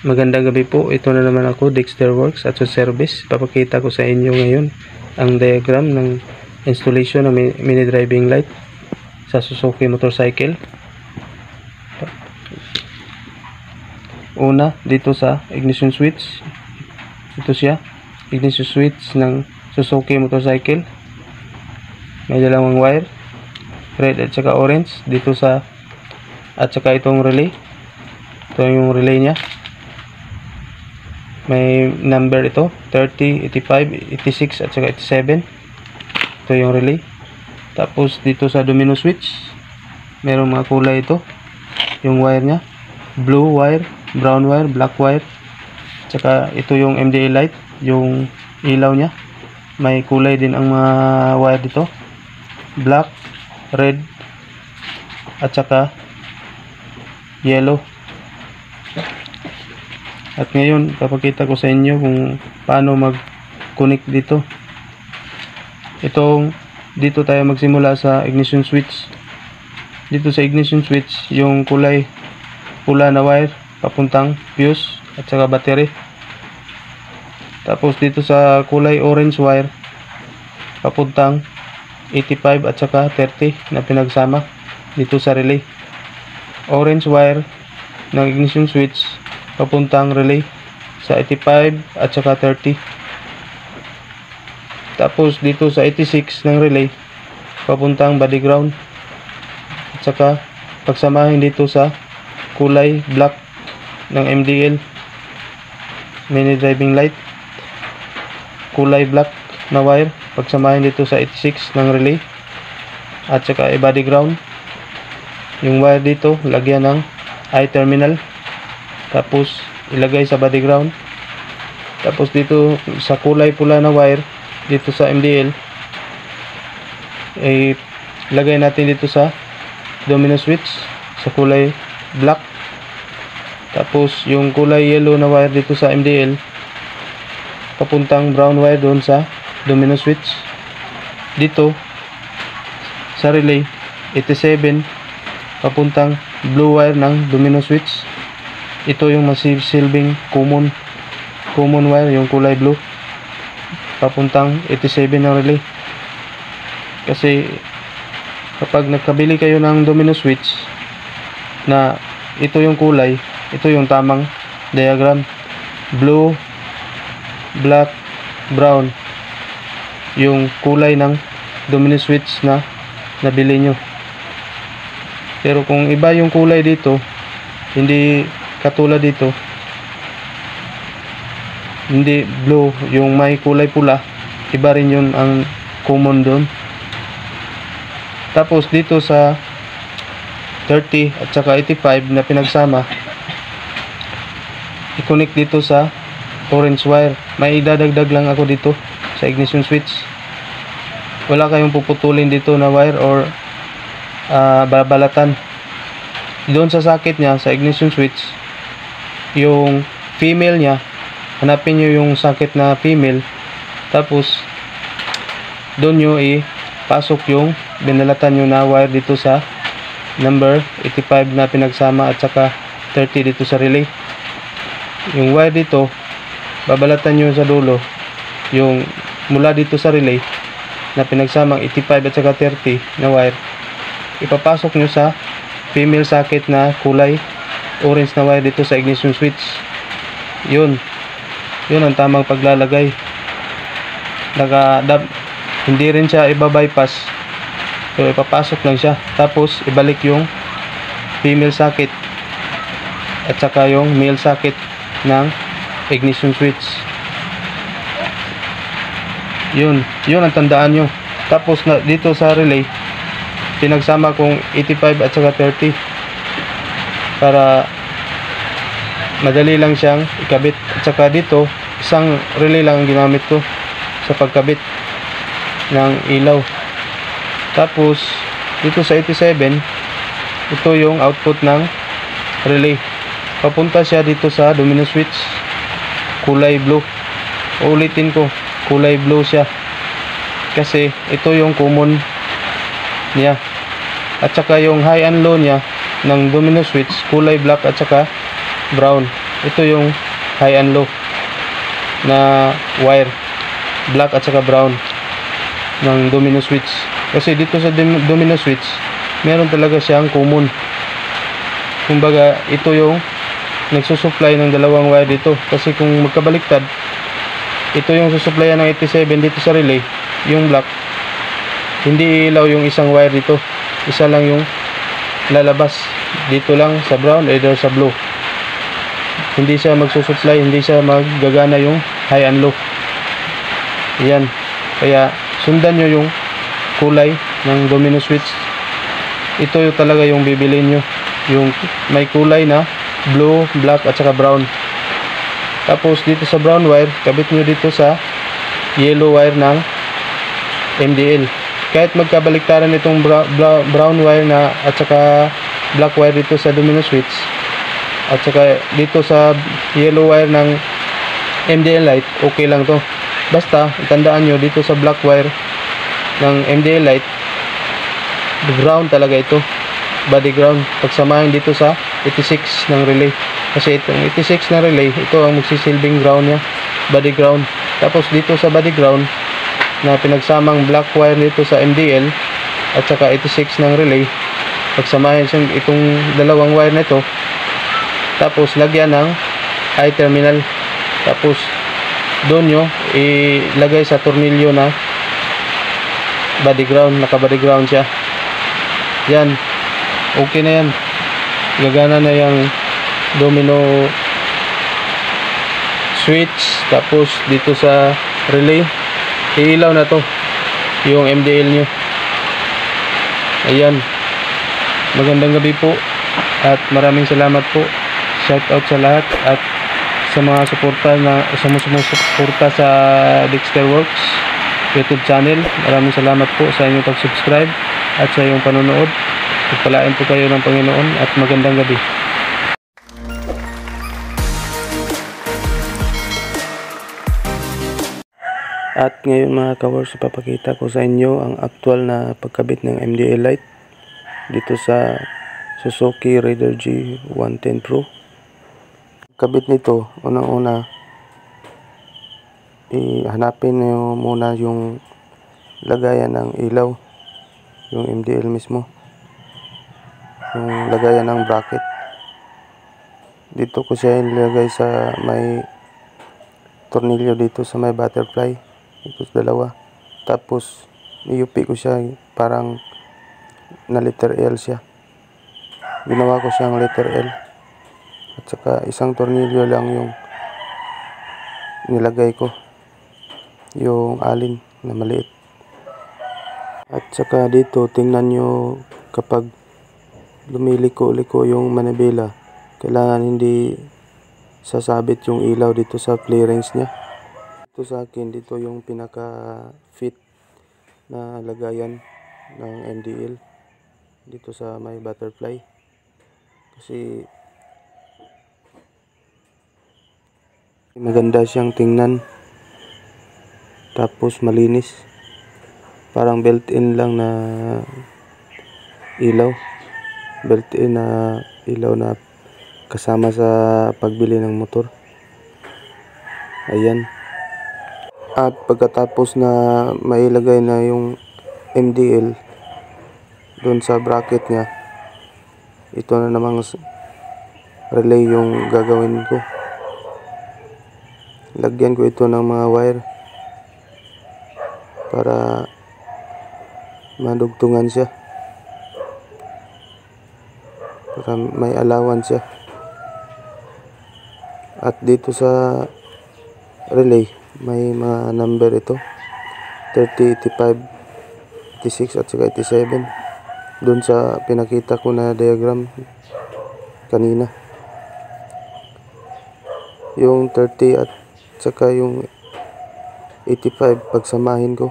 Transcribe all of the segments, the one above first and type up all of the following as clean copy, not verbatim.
Magandang gabi po. Ito na naman ako, Dexter Works at sa service. Papakita ko sa inyo ngayon ang diagram ng installation ng mini driving light sa Suzuki motorcycle. Una, dito sa ignition switch. Ito siya, ignition switch ng Suzuki motorcycle. May dalawang wire, red at saka orange dito sa, at saka itong relay. Ito yung relay niya. May number ito, 30, 85, 86 at saka 87. Ito yung relay. Tapos dito sa domino switch, merong mga kulay ito. Yung wire nya, blue wire, brown wire, black wire. Tsaka ito yung MDA light, yung ilaw nya. May kulay din ang mga wire dito, black, red at saka yellow. At ngayon, papakita ko sa inyo kung paano mag-connect dito. Dito tayo magsimula sa ignition switch. Dito sa ignition switch, yung kulay pula na wire, papuntang fuse at saka battery. Tapos dito sa kulay orange wire, papuntang 85 at saka 30 na pinagsama dito sa relay. Orange wire ng ignition switch, papuntang relay sa 85 at saka 30. Tapos dito sa 86 ng relay, papuntang body ground at saka pagsamahin dito sa kulay black ng MDL mini driving light, kulay black na wire, pagsamahin dito sa 86 ng relay at saka body ground. Yung wire dito lagyan ng I terminal, tapos ilagay sa body ground. Tapos dito sa kulay pula na wire dito sa MDL, ilagay natin dito sa domino switch sa kulay black. Tapos yung kulay yellow na wire dito sa MDL, papuntang brown wire doon sa domino switch. Dito sa relay 87, papuntang blue wire ng domino switch. Ito yung masisilbing common wire, yung kulay blue, papuntang 87 ng relay. Kasi kapag nagkabili kayo ng domino switch na ito yung kulay, ito yung tamang diagram. Blue, black, brown yung kulay ng domino switch na nabili nyo. Pero kung iba yung kulay dito, hindi katulad dito, hindi blue, yung may kulay pula, iba rin yun ang common doon. Tapos dito sa 30 at saka 85 na pinagsama, i-connect dito sa orange wire. May idadagdag lang ako dito sa ignition switch. Wala kayong puputulin dito na wire or babalatan. Doon sa socket nya, sa ignition switch, yung female nya, hanapin nyo yung socket na female, tapos doon nyo ipasok yung binalatan nyo na wire dito sa number 85 na pinagsama at saka 30 dito sa relay. Yung wire dito, babalatan nyo sa dulo, yung mula dito sa relay na pinagsamang 85 at saka 30 na wire, ipapasok nyo sa female socket na kulay orange na wire dito sa ignition switch. Yun ang tamang paglalagay. Hindi rin siya iba-bypass, so ipapasok lang siya, tapos ibalik yung female socket at saka yung male socket ng ignition switch. Yun ang tandaan nyo. Tapos dito sa relay, pinagsama kong 85 at saka 30 para madali lang siyang ikabit. At saka dito, isang relay lang ang ginamit ko sa pagkabit ng ilaw. Tapos dito sa 87, ito yung output ng relay. Papunta siya dito sa domino switch, kulay blue. Uulitin ko, kulay blue siya kasi ito yung common niya. At saka yung high and low niya ng domino switch, kulay black at saka brown. ito yung high and low na wire, black at saka brown ng domino switch. Kasi dito sa domino switch meron talaga siyang common, kumbaga ito yung nagsusupply ng dalawang wire dito. Kasi kung magkabaliktad, ito yung susuplayan ng 87 dito sa relay, yung black, hindi ilaw yung isang wire dito, isa lang yung lalabas dito lang sa brown, either sa blue. Hindi siya magsusupply, hindi siya maggagana yung high and low. Yan, kaya sundan nyo yung kulay ng domino switch. Ito yung talaga yung bibilin nyo, yung may kulay na blue, black at saka brown. Tapos dito sa brown wire, kabit nyo dito sa yellow wire ng MDL. Kahit magkabaliktaran itong brown wire na at saka black wire dito sa domino switch, at saka dito sa yellow wire ng MDL light, okay lang to. Basta itandaan nyo dito sa black wire ng MDL light, ground talaga ito, body ground. Pagsamahin dito sa 86 ng relay, kasi itong 86 na relay, ito ang magsisilbing ground niya, body ground. Tapos dito sa body ground na pinagsamang black wire dito sa MDL at saka 86 ng relay, pagsamahin itong dalawang wire na ito, tapos lagyan ng high terminal, tapos doon nyo ilagay sa tornilyo na body ground, naka body ground siya. Yan, okay na yan, gagana na yung domino switch. Tapos dito sa relay, iilaw na to yung MDL nyo. Ayan, magandang gabi po at maraming salamat po. Shout out sa lahat at sa mga sumusuporta sa Dexter Works YouTube channel. Maraming salamat po sa inyong pag-subscribe at sa iyong panonood. Pagpalain po kayo ng Panginoon at magandang gabi. At ngayon mga ka-works, ipapakita ko sa inyo ang actual na pagkabit ng MDL light dito sa Suzuki Raider G110 Pro. Kabit nito, unang-una hanapin nyo muna yung lagayan ng ilaw, yung MDL mismo, yung lagayan ng bracket. Dito ko siya ilagay sa may tornilyo dito sa may butterfly, ito dalawa. Tapos niyupi ko siya, parang na letter L siya, ginawa ko siyang letter L. At saka isang tornilyo lang yung nilagay ko, yung alin na maliit. At saka dito, tingnan nyo kapag lumiliko-liko yung manibela, kailangan hindi sasabit yung ilaw dito sa clearance nya. Ito sa akin, dito yung pinaka fit na lagayan ng MDL dito sa may butterfly, kasi maganda siyang tingnan, tapos malinis, parang built-in lang na ilaw, built-in na ilaw na kasama sa pagbili ng motor. Ayan. At pagkatapos na mailagay na yung MDL doon sa bracket nya, ito na namang relay yung gagawin ko. Lagyan ko ito ng mga wire para madugtungan siya, para may alawan siya. At dito sa relay may mga number ito, 30, 85, 86 at saka 87 doon sa pinakita ko na diagram kanina. Yung 30 at saka yung 85 pagsamahin ko,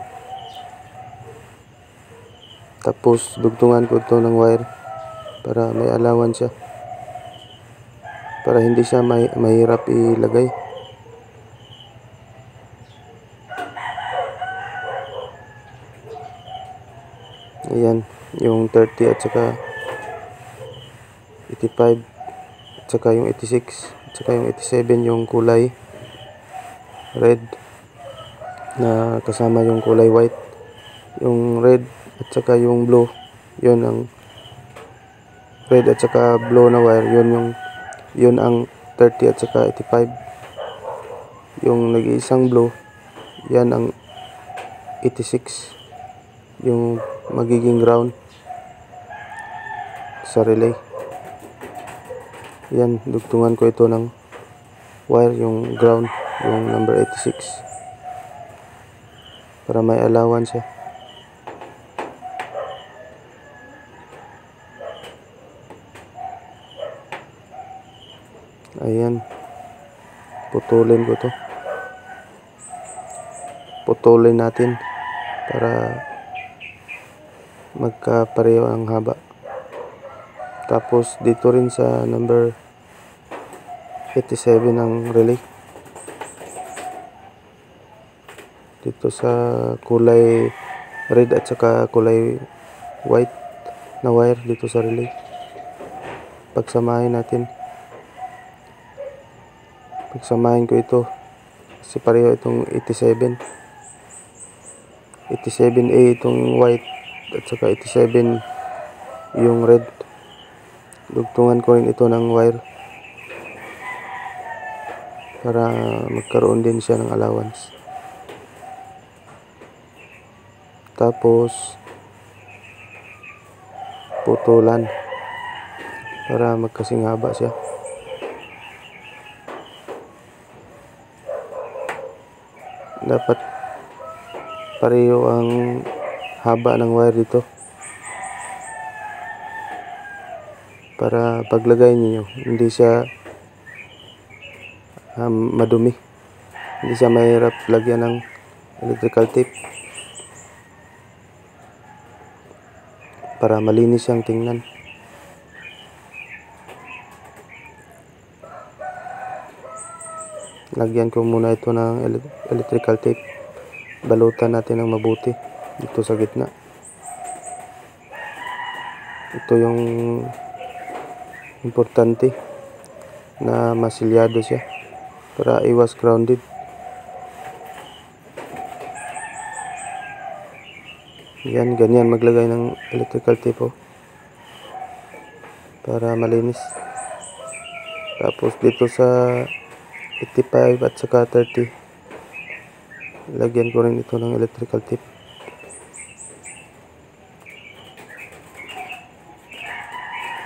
tapos dugtungan ko ito ng wire para may alawan siya, para hindi siya mahirap ilagay. Ayan, yung 30 at saka 85 at saka yung 86 at saka yung 87 yung kulay red na kasama yung kulay white. Yung red at saka yung blue, yun ang red at saka blue na wire, yun ang 30 at saka 85. Yung nag-iisang blue, yan ang 86, yung magiging ground sa relay. Yan, dugtungan ko ito ng wire, yung ground, yung number 86, para may allowance siya. Ayan, putulin ko to, putulin natin para magkapareho ang haba. Tapos dito rin sa number 87 ang relay, dito sa kulay red at saka kulay white na wire dito sa relay, pagsamahin natin. Pagsamahin ko ito kasi pareho itong 87A itong white at saka 87 yung red. Dugtungan ko rin ito ng wire para magkaroon din siya ng allowance. Tapos putulan para magkasing haba siya. Dapat pareho ang haba ng wire dito para paglagay niyo hindi siya madumi, hindi siya mahirap lagyan ng electrical tape, para malinis siyang tingnan. Lagyan ko muna ito ng electrical tape, balutan natin ng mabuti dito sa gitna. Ito yung importante na masilyado siya para iwas grounded. Yan, ganyan maglagay ng electrical tape para malinis. Tapos dito sa 85 at saka 30, lagyan ko rin ito ng electrical tape.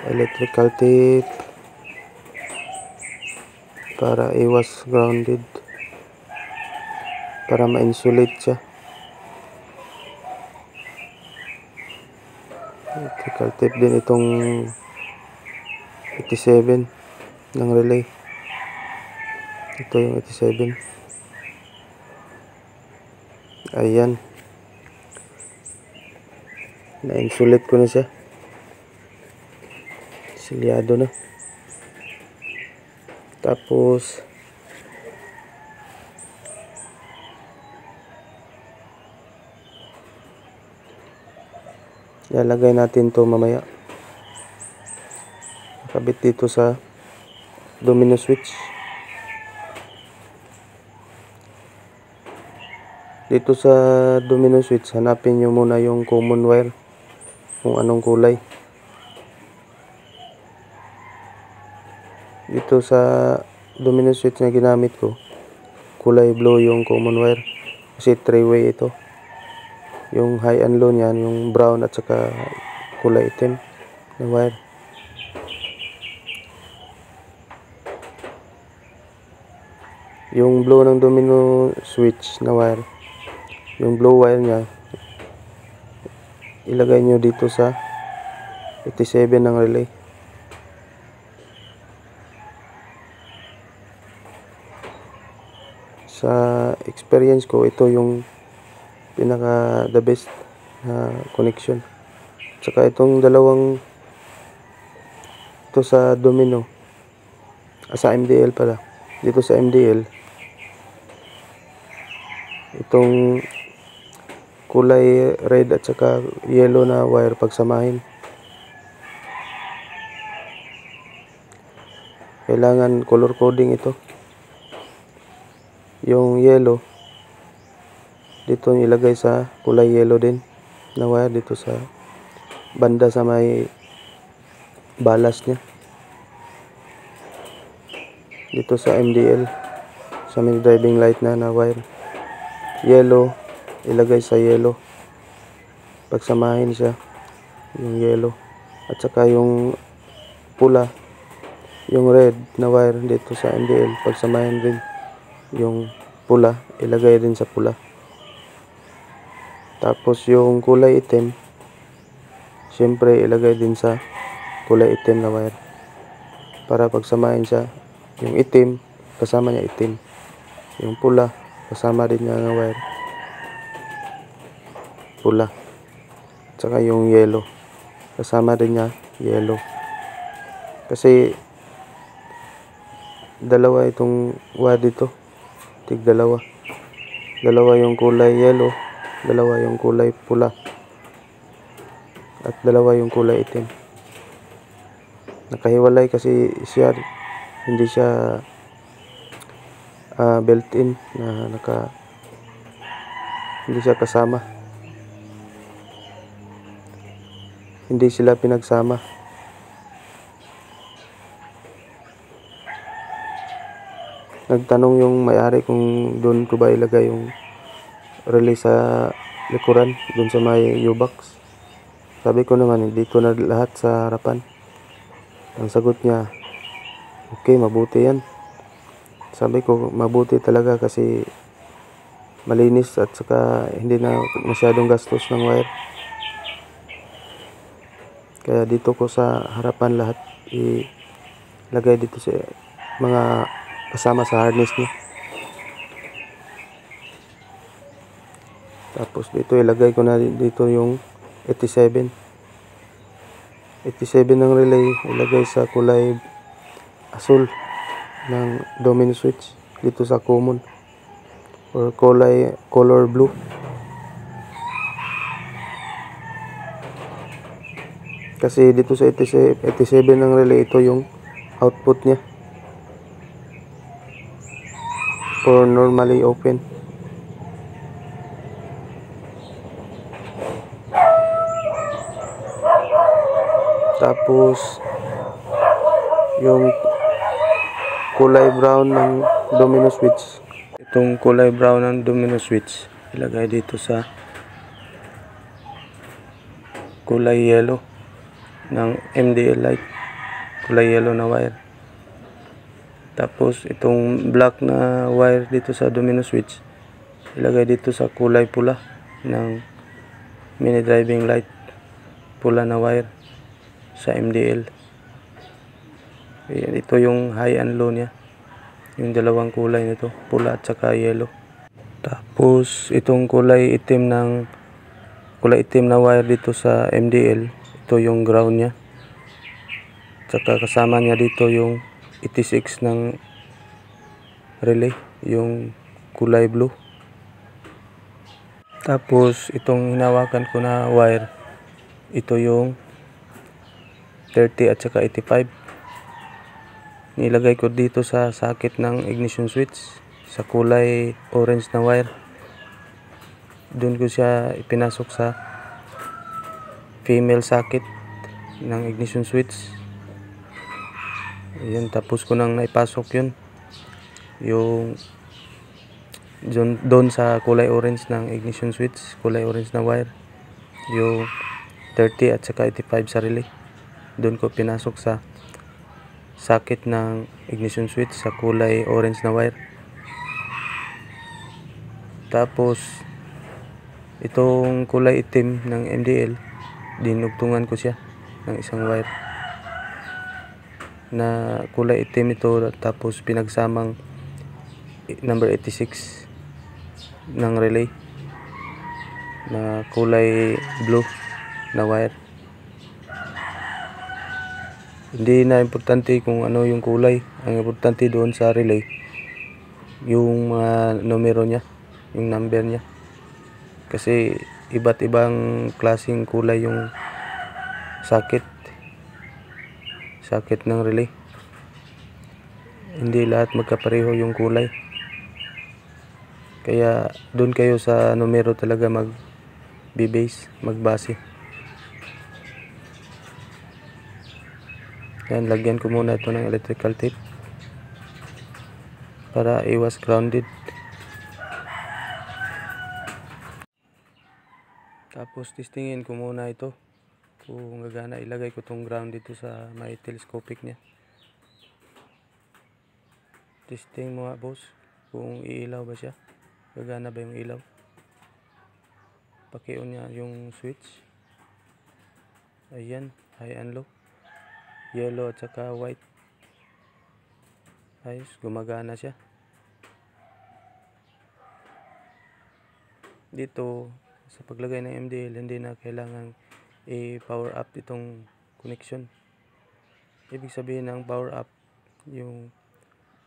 Electrical tape para iwas grounded, para ma-insulate siya. Electrical tape din itong 87 ng relay. Ito yung 87. Ayan, na-insulate ko na siya, silyado na. Tapos lalagay natin to mamaya, nakabit dito sa domino switch. Dito sa domino switch, hanapin nyo muna yung common wire kung anong kulay. Dito sa domino switch na ginamit ko, kulay blue yung common wire kasi 3-way ito. Yung high and low niyan, yung brown at saka kulay itim na wire. Yung blue ng domino switch na wire, yung blue wire niya, ilagay nyo dito sa 87 ng relay. Sa experience ko, ito yung pinaka the best na connection. Tsaka itong dalawang ito sa domino, sa MDL pala, dito sa MDL, itong kulay red at saka yellow na wire pagsamahin. Kailangan color coding ito. Yung yellow dito ilagay sa kulay yellow din na wire dito sa banda sa may balas niya. Dito sa MDL sa may driving light na wire. Yellow ilagay sa yellow. Pagsamahin siya yung yellow at saka yung pula, yung red na wire dito sa MDL, pagsamahin din yung pula, ilagay din sa pula. Tapos yung kulay itim, syempre ilagay din sa kulay itim na wire para pagsamahin siya. Yung itim kasama niya itim, yung pula kasama din niya ng wire pula, tsaka yung yellow kasama din niya yellow. Kasi dalawa itong wire dito, dalawa yung kulay yellow, dalawa yung kulay pula, at dalawa yung kulay itim. Nakahiwalay kasi siya, hindi siya built-in na hindi siya kasama, hindi sila pinagsama. Nagtanong yung may-ari kung doon ko ba ilagay yung relay sa likuran, doon sa may U-box. Sabi ko naman dito na lahat sa harapan. Ang sagot niya, okay, mabuti yan. Sabi ko mabuti talaga kasi malinis at saka hindi na masyadong gastos ng wire. Kaya dito ko sa harapan lahat ilagay dito sa mga kasama sa harness niya. Tapos dito ilagay ko na dito yung 87 ng relay, ilagay sa kulay asul ng domino switch dito sa common or color blue. Kasi dito sa 87 ng relay, ito yung output niya or normally open. Tapos yung kulay brown ng domino switch, itong kulay brown ng domino switch ilagay dito sa kulay yellow ng MDL light, kulay yellow na wire. Tapos itong black na wire dito sa domino switch ilagay dito sa kulay pula ng mini driving light, pula na wire sa MDL. Ayan, ito yung high and low niya, yung dalawang kulay nito, pula at saka yellow. Tapos itong kulay itim na wire dito sa MDL, ito yung ground niya. Tsaka kasama niya dito yung 86 ng relay, yung kulay blue. Tapos itong hinawakan ko na wire, ito yung 30 at saka 85. Nilagay ko dito sa socket ng ignition switch sa kulay orange na wire. Doon ko siya ipinasok sa female socket ng ignition switch. Ayan, tapos ko nang naipasok yung doon sa kulay orange ng ignition switch, kulay orange na wire, yung 30 at saka 85 sa relay. Doon ko pinasok sa socket ng ignition switch sa kulay orange na wire. Tapos itong kulay itim ng MDL, dinugtungan ko siya ng isang wire na kulay itim ito, tapos pinagsamang number 86 ng relay na kulay blue na wire. Hindi na importante kung ano yung kulay, ang importante doon sa relay yung mga numero niya, yung number niya. Kasi iba't ibang klaseng kulay yung socket ng relay. hindi lahat magkapareho yung kulay. Kaya doon kayo sa numero talaga magbase. Yan, lagyan ko muna ito ng electrical tape para iwas grounded. Tapos testingin ko muna ito kung gagana. Ilagay ko tong ground dito sa may telescopic niya. Testing mo nga boss kung iilaw ba siya, gagana ba yung ilaw. Paki-on niya yung switch. Ayan, high and low, yellow at saka white. Ayos, gumagana siya. Dito sa paglagay ng MDL, hindi na kailangan i-power up itong connection. Ibig sabihin ng power up, yung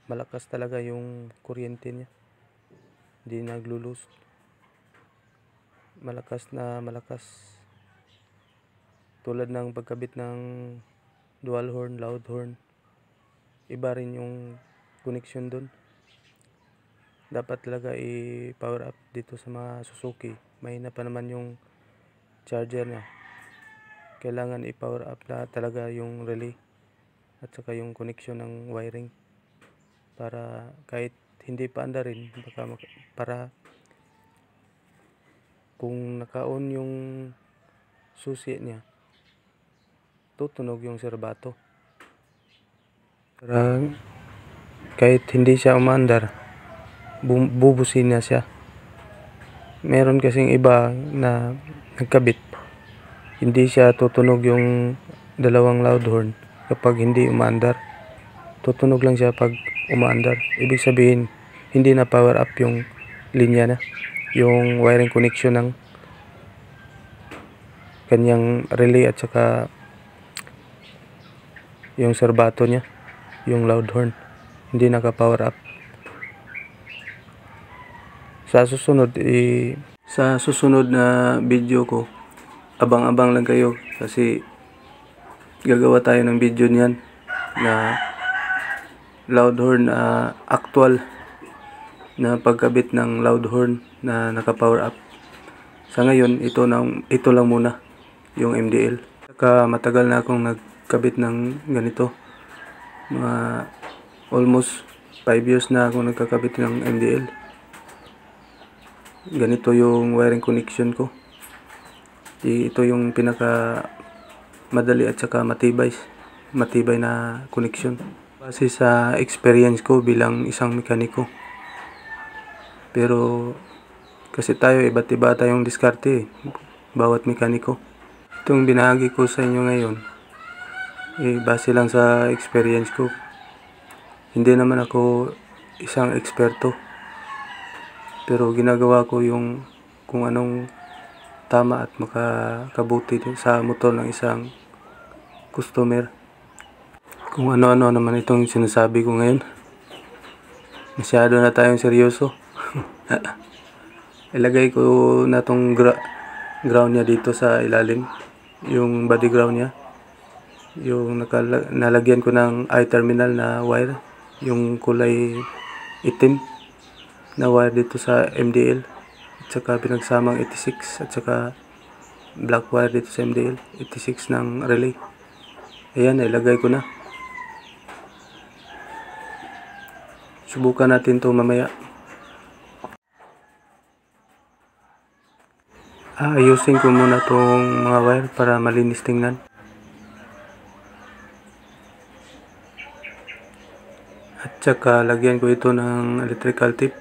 malakas talaga yung kuryente niya, hindi naglulus. Malakas na malakas, tulad ng pagkabit ng dual horn, loud horn. Iba rin yung connection dun. Dapat talaga i-power up dito sa mga Suzuki. Mahina pa naman yung charger niya. Kailangan i-power up na talaga yung relay at saka yung connection ng wiring, para kahit hindi pa anda rin, para kung naka-on yung susi niya, tutunog yung serbato. Para kahit hindi siya umaandar, bubusin niya siya. Meron kasing iba na nagkabit, hindi siya tutunog yung dalawang loud horn kapag hindi umaandar. Tutunog lang siya pag umaandar. Ibig sabihin, hindi na power up yung linya na, yung wiring connection ng kanyang relay at saka yung serbato niya, yung loud horn, hindi naka-power up. Sa susunod na video ko, abang-abang lang kayo kasi gagawa tayo ng video niyan na loud horn, actual na pagkabit ng loud horn na naka-power up. Sa ngayon, ito lang muna yung MDL. Saka matagal na akong nagkabit ng ganito. Mga almost 5 years na akong nagkakabit ng MDL. Ganito yung wiring connection ko. Ito yung pinaka madali at saka matibay na connection. Base sa experience ko bilang isang mekaniko. Pero kasi tayo, iba't iba tayong diskarte, bawat mekaniko. Itong binahagi ko sa inyo ngayon, base lang sa experience ko. Hindi naman ako isang eksperto, pero ginagawa ko yung kung anong tama at makakabuti sa motor ng isang customer. Kung ano-ano naman itong sinasabi ko ngayon, masyado na tayong seryoso. Ilagay ko na tong ground niya dito sa ilalim, yung body ground niya, yung nalagyan ko ng I-terminal na wire, yung kulay itim na wire dito sa MDL, at saka pinagsamang 86 at saka black wire dito sa MDL 86 ng relay. Ayan, ilagay ko na. Subukan natin to mamaya. Ayusin ko muna tong mga wire para malinis tingnan. At saka lagyan ko ito ng electrical tape.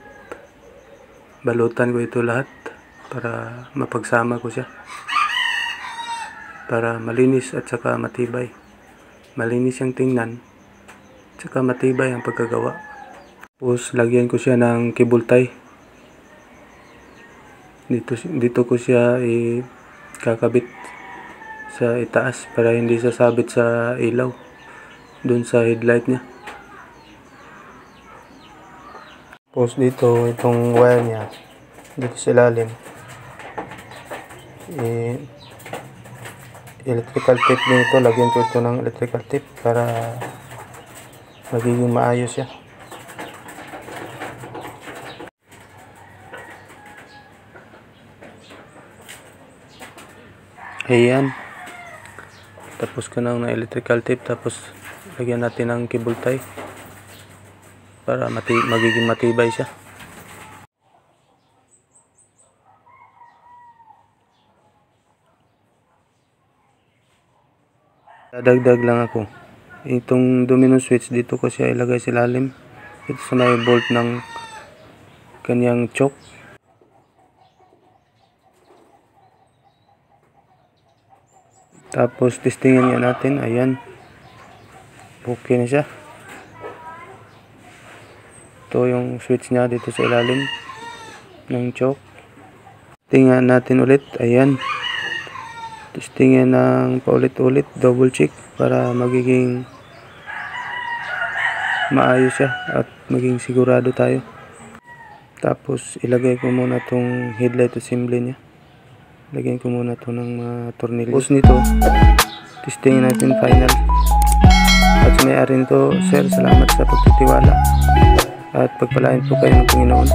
Balutan ko ito lahat para mapagsama ko siya, para malinis at saka matibay. Malinis yung tingnan at saka matibay ang pagkagawa. Tapos lagyan ko siya ng cable tie. Dito ko siya ikakabit sa itaas para hindi sasabit sa ilaw dun sa headlight niya. Tapos dito, itong wire niya dito sa ilalim, electrical tape din ito. Lagyan ko ito ng electrical tape para magiging maayos siya. Ayan. Tapos ka na ng electrical tape, tapos lagyan natin ng cable tie para magiging matibay siya. Dadagdag lang ako. Itong domino switch dito ko siya ilagay sa ilalim. Ito sa may bolt ng kanyang choke. Tapos testingin nga natin. Ayan. Okay na siya. Ito yung switch niya dito sa ilalim ng choke. Tingnan natin ulit. Ayan. Testingin ng paulit-ulit. Double check para magiging maayos siya at maging sigurado tayo. Tapos ilagay ko muna tong headlight assembly niya. Lagyan ko muna to ng mga tornilyo. Tapos nito, testingin natin final. At sa may-ari nito, sir, salamat sa pagtitiwala at pagpalain po kayo ng Panginoon.